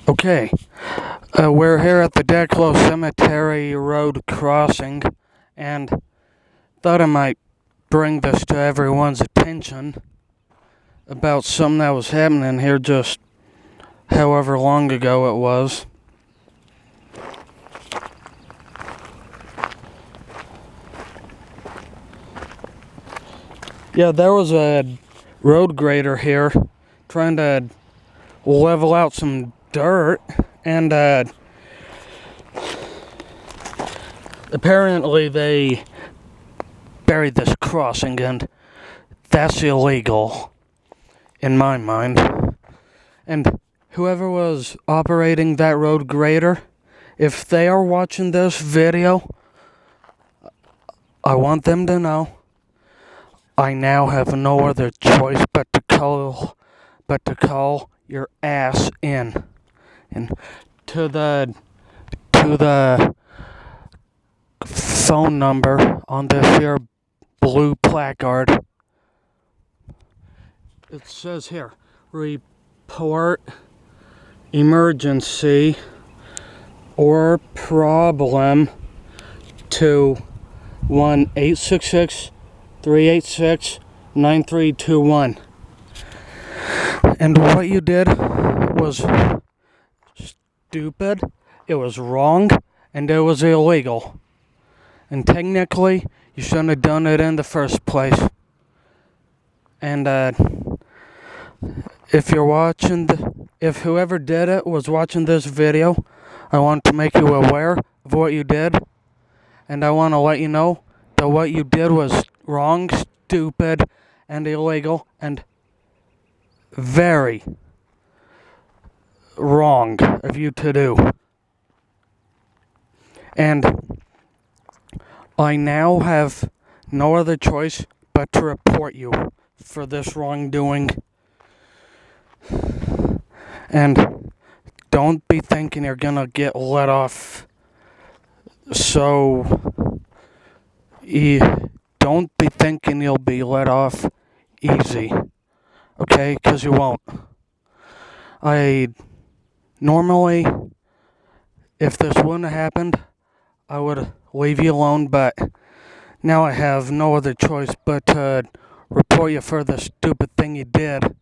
Okay, we're here at the Declo Cemetery Road crossing, and thought I might bring this to everyone's attention about something that was happening here just however long ago it was. Yeah, there was a road grader here trying to level out some dirt, and apparently they buried this crossing, and that's illegal in my mind. And whoever was operating that road grader, if they are watching this video, I want them to know I now have no other choice but to call your ass in. And to the phone number on this here blue placard, it says here, report emergency or problem to 1-866-386-9321. And what you did was stupid, it was wrong, and it was illegal. And technically, you shouldn't have done it in the first place. And if whoever did it was watching this video, I want to make you aware of what you did. And I want to let you know that what you did was wrong, stupid, and illegal, and very wrong of you to do. And I now have no other choice but to report you for this wrongdoing. And don't be thinking you're gonna get let off. Don't be thinking you'll be let off easy. Okay? Because you won't. Normally, if this wouldn't have happened, I would leave you alone, but now I have no other choice but to report you for the stupid thing you did.